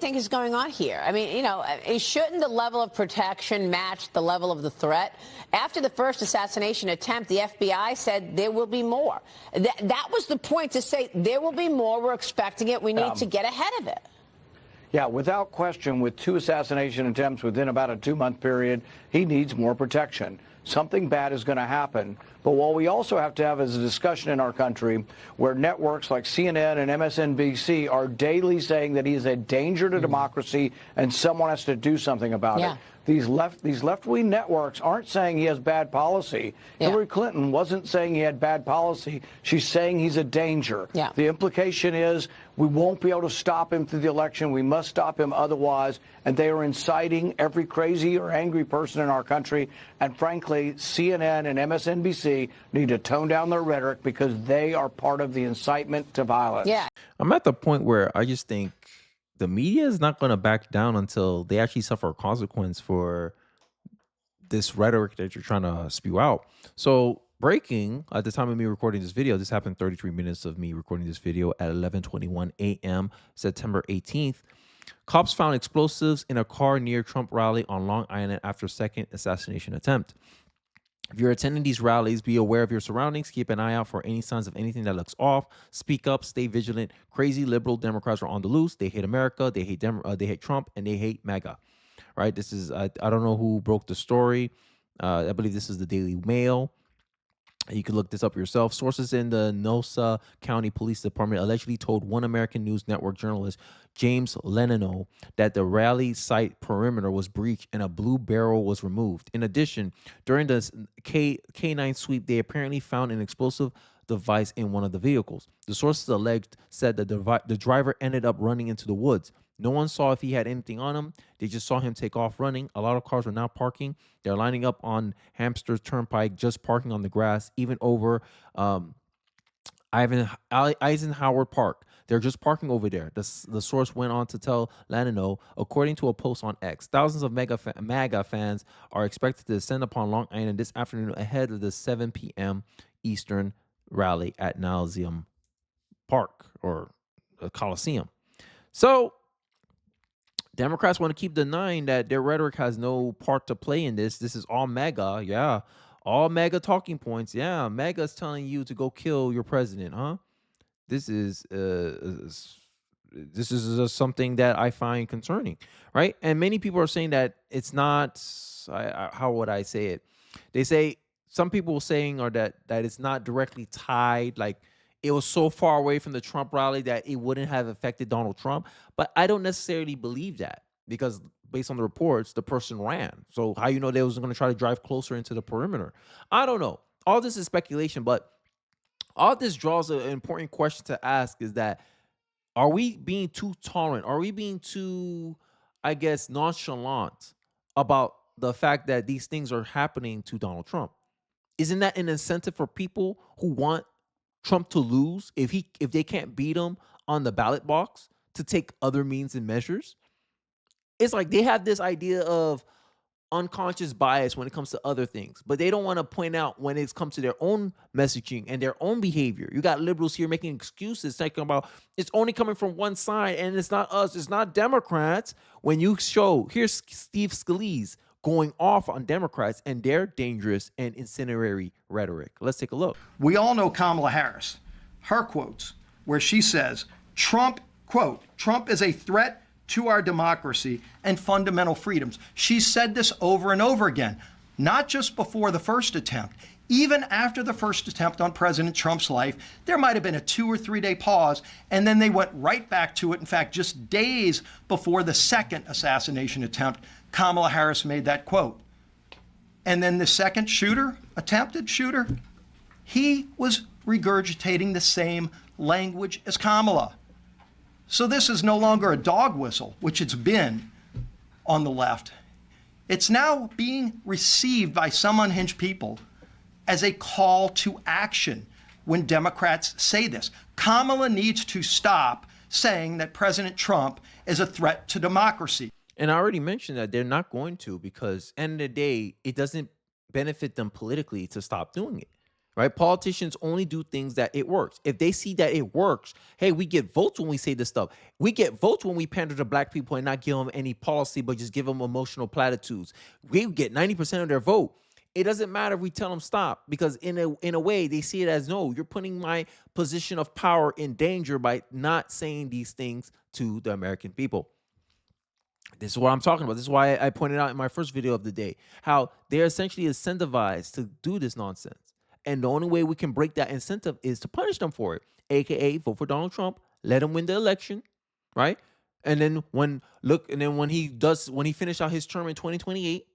think is going on here? I mean, you know, shouldn't the level of protection match the level of the threat? After the first assassination attempt, the FBI said there will be more. That was the point, to say there will be more. We're expecting it. We need to get ahead of it. Yeah, without question, with 2 assassination attempts within about a 2-month period, he needs more protection. Something bad is going to happen. But what we also have to have is a discussion in our country where networks like CNN and MSNBC are daily saying that he is a danger to democracy and someone has to do something about it. These left-wing networks aren't saying he has bad policy. Hillary Clinton wasn't saying he had bad policy. She's saying he's a danger. The implication is we won't be able to stop him through the election. We must stop him otherwise. And they are inciting every crazy or angry person in our country. And frankly, CNN and MSNBC need to tone down their rhetoric because they are part of the incitement to violence. I'm at the point where I just think the media is not going to back down until they actually suffer a consequence for this rhetoric that you're trying to spew out. So breaking at the time of me recording this video, this happened 33 minutes of me recording this video at 11:21 a.m. September 18th. Cops found explosives in a car near Trump rally on Long Island after second assassination attempt. If you're attending these rallies, be aware of your surroundings. Keep an eye out for any signs of anything that looks off. Speak up. Stay vigilant. Crazy liberal Democrats are on the loose. They hate America. They hate Trump, and they hate MAGA. Right? This is I don't know who broke the story. I believe this is the Daily Mail. You can look this up yourself. Sources in the Nassau County Police Department allegedly told One American News Network journalist James Lenino that the rally site perimeter was breached and a blue barrel was removed. In addition, during the K9 sweep, they apparently found an explosive device in one of the vehicles. The sources said that the driver ended up running into the woods. No one saw if he had anything on him. They just saw him take off running. A lot of cars are now parking. They're lining up on Hampstead Turnpike, just parking on the grass, even over Eisenhower Park. They're just parking over there. The source went on to tell Lanino, according to a post on X, thousands of MAGA fans are expected to descend upon Long Island this afternoon ahead of the 7 p.m. Eastern rally at Nalzium Park or Coliseum. So Democrats want to keep denying that their rhetoric has no part to play in this. This is all MAGA. Yeah. All MAGA talking points. Yeah. MAGA is telling you to go kill your president, huh? This is something that I find concerning, right? And many people are saying that it's not, how would I say it? They say, some people saying or that it's not directly tied, like it was so far away from the Trump rally that it wouldn't have affected Donald Trump. But I don't necessarily believe that because based on the reports, the person ran. So how you know they was going to try to drive closer into the perimeter? I don't know. All this is speculation, but all this draws an important question to ask is that, are we being too tolerant? Are we being too, I guess, nonchalant about the fact that these things are happening to Donald Trump? Isn't that an incentive for people who want Trump to lose if they can't beat him on the ballot box to take other means and measures? It's like they have this idea of unconscious bias when it comes to other things, but they don't want to point out when it comes to their own messaging and their own behavior. You got liberals here making excuses, talking about it's only coming from one side and it's not us, it's not Democrats. When you show, here's Steve Scalise going off on Democrats and their dangerous and incendiary rhetoric. Let's take a look. We all know Kamala Harris, her quotes, where she says, Trump, quote, Trump is a threat to our democracy and fundamental freedoms. She said this over and over again, not just before the first attempt. Even after the first attempt on President Trump's life, there might have been a 2 or 3 day pause, and then they went right back to it. In fact, just days before the second assassination attempt, Kamala Harris made that quote. And then the second attempted shooter, he was regurgitating the same language as Kamala. So this is no longer a dog whistle, which it's been on the left. It's now being received by some unhinged people as a call to action when Democrats say this. Kamala needs to stop saying that President Trump is a threat to democracy. And I already mentioned that they're not going to, because end of the day, it doesn't benefit them politically to stop doing it. right? Politicians only do things that it works. If they see that it works, hey, we get votes when we say this stuff. We get votes when we pander to black people and not give them any policy, but just give them emotional platitudes. We get 90% of their vote. It doesn't matter if we tell them stop, because in a way they see it as, no, you're putting my position of power in danger by not saying these things to the American people. This is what I'm talking about. This is why I pointed out in my first video of the day how they're essentially incentivized to do this nonsense. And the only way we can break that incentive is to punish them for it, aka vote for Donald Trump, let him win the election, right? And then when he finished out his term in 2028,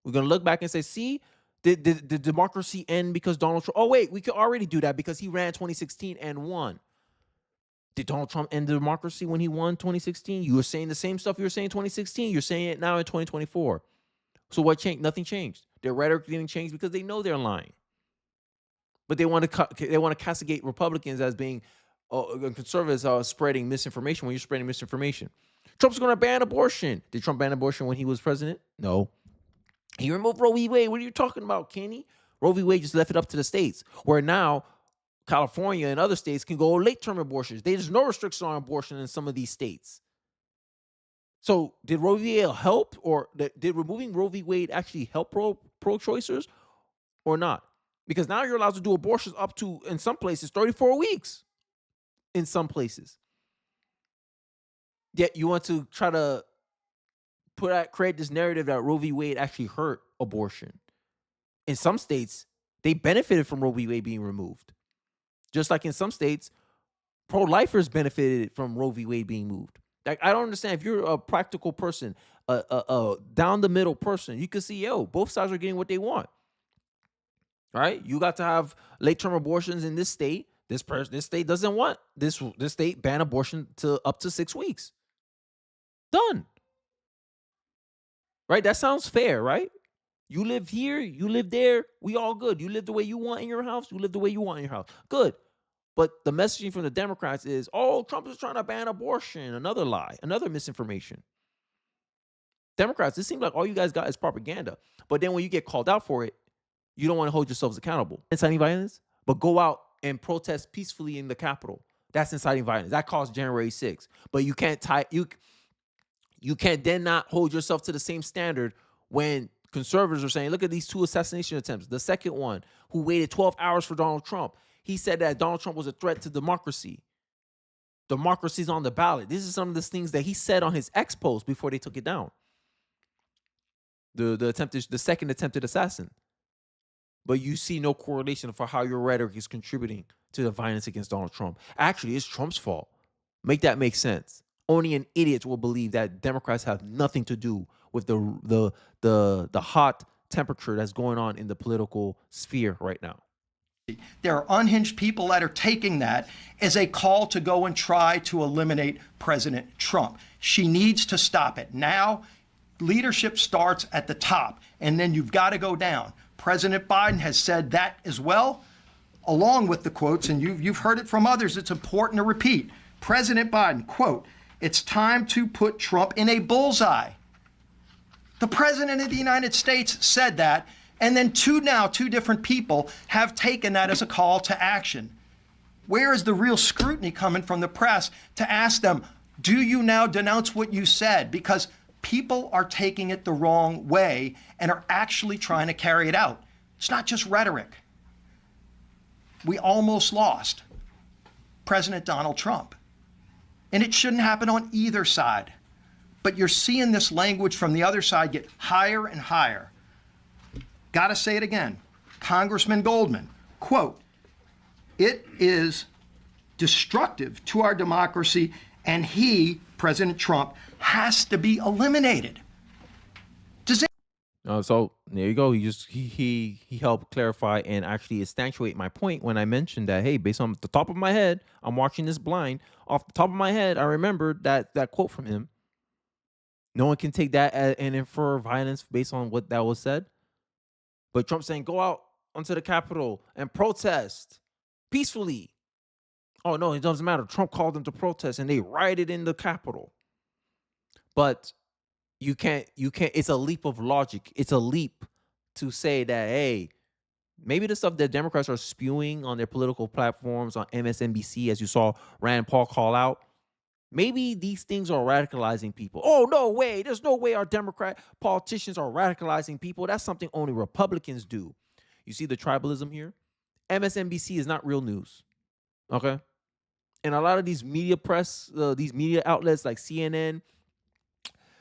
we're gonna look back and say, see, did democracy end because Donald Trump? Oh wait, we could already do that because he ran 2016 and won. Did Donald Trump end the democracy when he won 2016? You were saying the same stuff you were saying in 2016. You're saying it now in 2024. So what changed? Nothing changed. Their rhetoric didn't change because they know they're lying. But they want to castigate Republicans as being conservatives spreading misinformation when you're spreading misinformation. Trump's going to ban abortion. Did Trump ban abortion when he was president? No. He removed Roe v. Wade. What are you talking about, Kenny? Roe v. Wade just left it up to the states, where now California and other states can go late-term abortions. There's no restriction on abortion in some of these states. So did Roe v. Wade help, or did removing Roe v. Wade actually help pro-choicers or not? Because now you're allowed to do abortions up to, in some places, 34 weeks. In some places. Yet you want to try to create this narrative that Roe v. Wade actually hurt abortion. In some states, they benefited from Roe v. Wade being removed. Just like in some states, pro-lifers benefited from Roe v. Wade being moved. Like, I don't understand. If you're a practical person, a down the middle person, you can see, both sides are getting what they want. Right? You got to have late-term abortions in this state. This state doesn't want this state ban abortion to up to 6 weeks. Done. Right? That sounds fair, right? You live here, you live there, we all good. You live the way you want in your house, you live the way you want in your house. Good. But the messaging from the Democrats is, Trump is trying to ban abortion. Another lie, another misinformation. Democrats, it seems like all you guys got is propaganda. But then when you get called out for it, you don't want to hold yourselves accountable. Inciting violence, but go out and protest peacefully in the Capitol. That's inciting violence. That caused January 6th. But you can't you can't then not hold yourself to the same standard when conservatives are saying, look at these 2 assassination attempts. The second one, who waited 12 hours for Donald Trump. He said that Donald Trump was a threat to democracy. Democracy's on the ballot. This is some of the things that he said on his X post before they took it down. The second attempted assassin. But you see no correlation for how your rhetoric is contributing to the violence against Donald Trump. Actually, it's Trump's fault. Make that make sense. Only an idiot will believe that Democrats have nothing to do with the hot temperature that's going on in the political sphere right now. There are unhinged people that are taking that as a call to go and try to eliminate President Trump. She needs to stop it. Now, leadership starts at the top, and then you've got to go down. President Biden has said that as well, along with the quotes, and you've heard it from others. It's important to repeat. President Biden, quote, "It's time to put Trump in a bullseye." The President of the United States said that, and then two different people have taken that as a call to action. Where is the real scrutiny coming from the press to ask them, do you now denounce what you said? Because people are taking it the wrong way and are actually trying to carry it out. It's not just rhetoric. We almost lost President Donald Trump. And it shouldn't happen on either side. But you're seeing this language from the other side get higher and higher. Got to say it again. Congressman Goldman, quote, "It is destructive to our democracy, and he, President Trump, has to be eliminated." So there you go. He helped clarify and actually accentuate my point when I mentioned that, hey, based on the top of my head, I'm watching this blind. Off the top of my head, I remembered that quote from him. No one can take that and infer violence based on what that was said. But Trump saying, go out onto the Capitol and protest peacefully. Oh, no, it doesn't matter. Trump called them to protest and they rioted in the Capitol. But you can't, it's a leap of logic. It's a leap to say that, hey, maybe the stuff that Democrats are spewing on their political platforms on MSNBC, as you saw Rand Paul call out, maybe these things are radicalizing people. Oh, no way. There's no way our Democrat politicians are radicalizing people. That's something only Republicans do. You see the tribalism here? MSNBC is not real news. Okay? And a lot of these media these media outlets like CNN,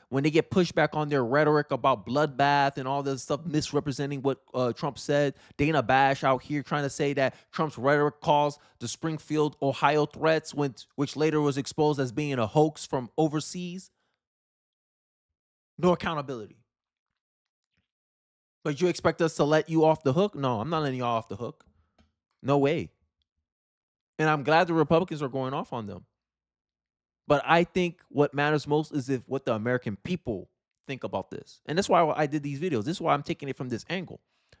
when they get pushed back on their rhetoric about bloodbath and all this stuff misrepresenting what Trump said, Dana Bash out here trying to say that Trump's rhetoric caused the Springfield, Ohio threats, which later was exposed as being a hoax from overseas. No accountability. But you expect us to let you off the hook? No, I'm not letting you off the hook. No way. And I'm glad the Republicans are going off on them. But I think what matters most is what the American people think about this. And that's why I did these videos. This is why I'm taking it from this angle.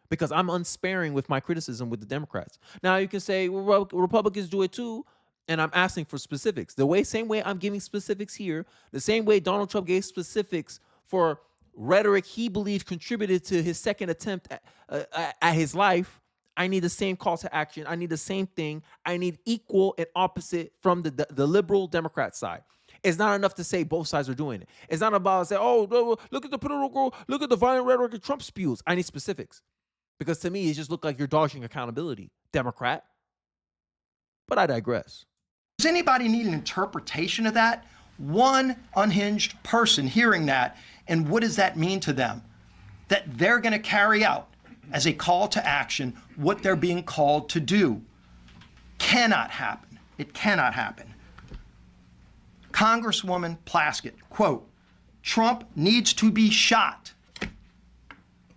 Because I'm unsparing with my criticism with the Democrats. Now you can say, well, Republicans do it too. And I'm asking for specifics. Same way I'm giving specifics here, the same way Donald Trump gave specifics for rhetoric he believed contributed to his second attempt at his life, I need the same call to action. I need the same thing. I need equal and opposite from the liberal Democrat side. It's not enough to say both sides are doing it. It's not about say, oh, look at the political, look at the violent rhetoric of Trump spews. I need specifics. Because to me, it just looked like you're dodging accountability, Democrat. But I digress. Does anybody need an interpretation of that? One unhinged person hearing that, and what does that mean to them? That they're going to carry out as a call to action what they're being called to do. Cannot happen. It cannot happen. Congresswoman Plaskett, quote, Trump needs to be shot.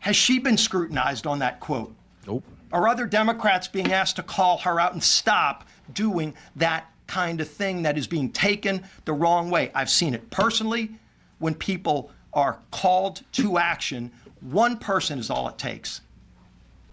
Has she been scrutinized on that quote? Nope. Are other Democrats being asked to call her out and stop doing that kind of thing that is being taken the wrong way? I've seen it personally. When people are called to action, one person is all it takes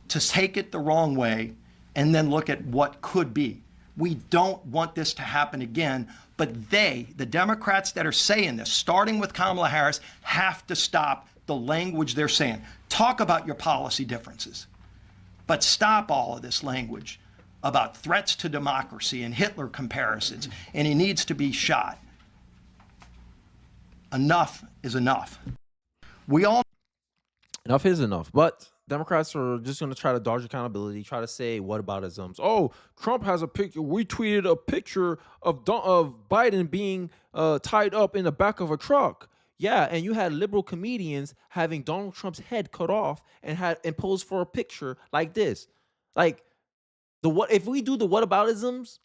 to take it the wrong way and then look at what could be. We don't want this to happen again, but the Democrats that are saying this, starting with Kamala Harris, have to stop the language they're saying. Talk about your policy differences, but stop all of this language about threats to democracy and Hitler comparisons, and he needs to be shot. Enough is enough. Enough is enough, but Democrats are just going to try to dodge accountability, try to say whataboutisms. Oh, Trump has a picture. We tweeted a picture of Biden being tied up in the back of a truck. Yeah, and you had liberal comedians having Donald Trump's head cut off and posed for a picture like this. Like if we do the whataboutisms,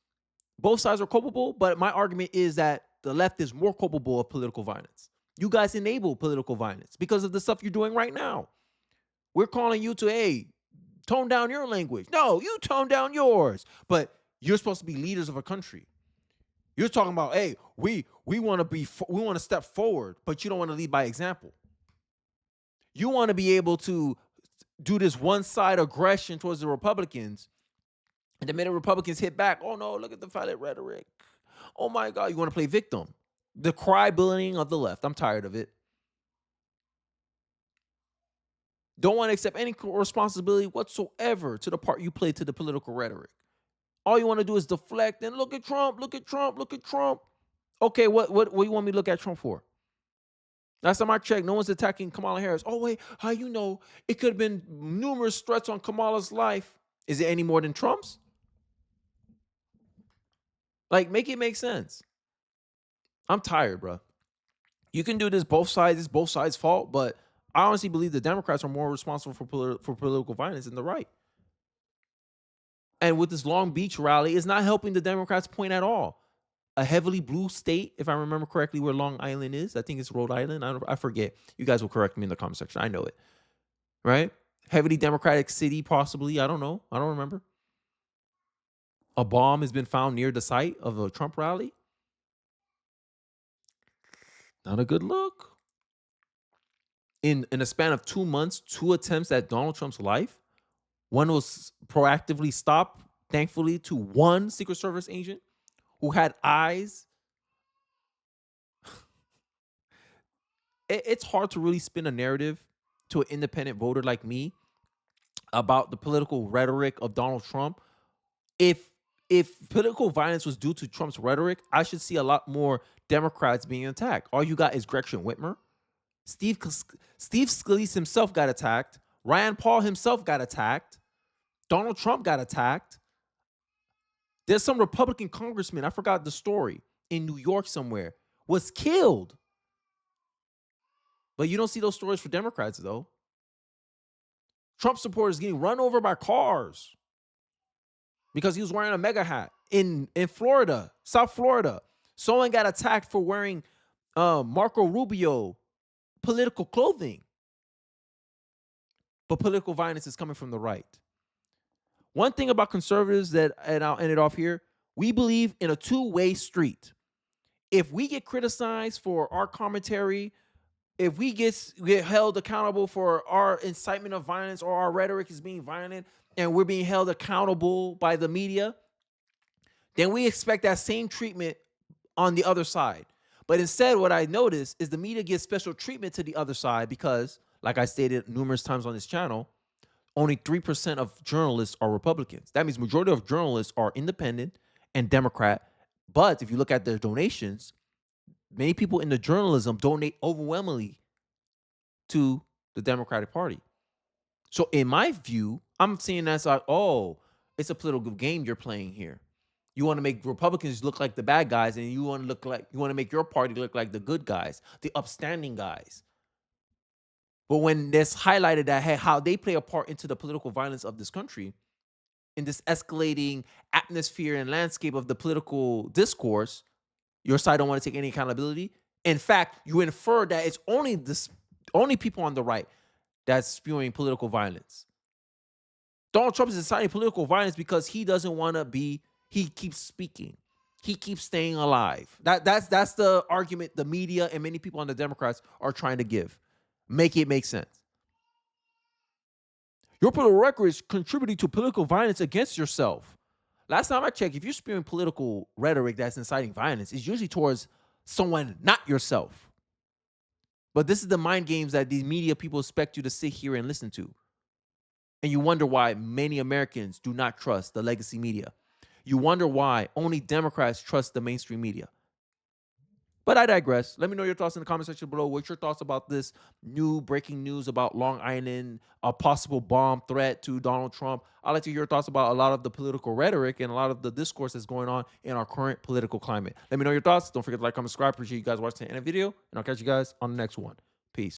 both sides are culpable. But my argument is that the left is more culpable of political violence. You guys enable political violence because of the stuff you're doing right now. We're calling you to, hey, tone down your language. No, you tone down yours. But you're supposed to be leaders of a country. You're talking about, hey, we want to step forward, but you don't want to lead by example. You want to be able to do this one-side aggression towards the Republicans, and the minute Republicans hit back, oh no, look at the violent rhetoric. Oh my God, you want to play victim. The cry-bullying of the left. I'm tired of it. Don't want to accept any responsibility whatsoever to the part you play to the political rhetoric. All you want to do is deflect and look at Trump, look at Trump, look at Trump. Okay, what do you want me to look at Trump for? Last time I checked, no one's attacking Kamala Harris. Oh, wait, how you know? It could have been numerous threats on Kamala's life. Is it any more than Trump's? Like, make it make sense. I'm tired, bro. You can do this both sides. It's both sides' fault, but I honestly believe the Democrats are more responsible for political violence than the right. And with this Long Beach rally, it's not helping the Democrats' point at all. A heavily blue state, if I remember correctly, where Long Island is. I think it's Rhode Island. I forget. You guys will correct me in the comment section. I know it. Right? Heavily Democratic city, possibly. I don't know. I don't remember. A bomb has been found near the site of a Trump rally. Not a good look. In a span of 2 months, 2 attempts at Donald Trump's life. One was proactively stopped, thankfully, to one Secret Service agent who had eyes. It's hard to really spin a narrative to an independent voter like me about the political rhetoric of Donald Trump. If political violence was due to Trump's rhetoric, I should see a lot more Democrats being attacked. All you got is Gretchen Whitmer. Steve Scalise himself got attacked. Rand Paul himself got attacked. Donald Trump got attacked. There's some Republican congressman, I forgot the story, in New York somewhere, was killed. But you don't see those stories for Democrats, though. Trump supporters getting run over by cars because he was wearing a mega hat in Florida, South Florida. Someone got attacked for wearing Marco Rubio political clothing. But political violence is coming from the right. One thing about conservatives and I'll end it off here, we believe in a two-way street. If we get criticized for our commentary, if we get held accountable for our incitement of violence or our rhetoric is being violent and we're being held accountable by the media, then we expect that same treatment on the other side. But instead, what I notice is the media gives special treatment to the other side because, like I stated numerous times on this channel, only 3% of journalists are Republicans. That means majority of journalists are independent and Democrat. But if you look at their donations, many people in the journalism donate overwhelmingly to the Democratic Party. So in my view, I'm seeing that's like, oh, it's a political game you're playing here. You want to make Republicans look like the bad guys, and you want to make your party look like the good guys, the upstanding guys. But when it's highlighted that, hey, how they play a part into the political violence of this country, in this escalating atmosphere and landscape of the political discourse, your side don't want to take any accountability. In fact, you infer that it's only people on the right that's spewing political violence. Donald Trump is inciting political violence because he doesn't want to be, he keeps speaking. He keeps staying alive. That's the argument the media and many people on the Democrats are trying to give. Make it make sense. Your political record is contributing to political violence against yourself. Last time I checked, if you're spewing political rhetoric that's inciting violence, it's usually towards someone not yourself. But this is the mind games that these media people expect you to sit here and listen to. And you wonder why many Americans do not trust the legacy media. You wonder why only Democrats trust the mainstream media. But I digress. Let me know your thoughts in the comment section below. What's your thoughts about this new breaking news about Long Island, a possible bomb threat to Donald Trump? I'd like to hear your thoughts about a lot of the political rhetoric and a lot of the discourse that's going on in our current political climate. Let me know your thoughts. Don't forget to like, comment, subscribe. Appreciate you guys watching the end of the video, and I'll catch you guys on the next one.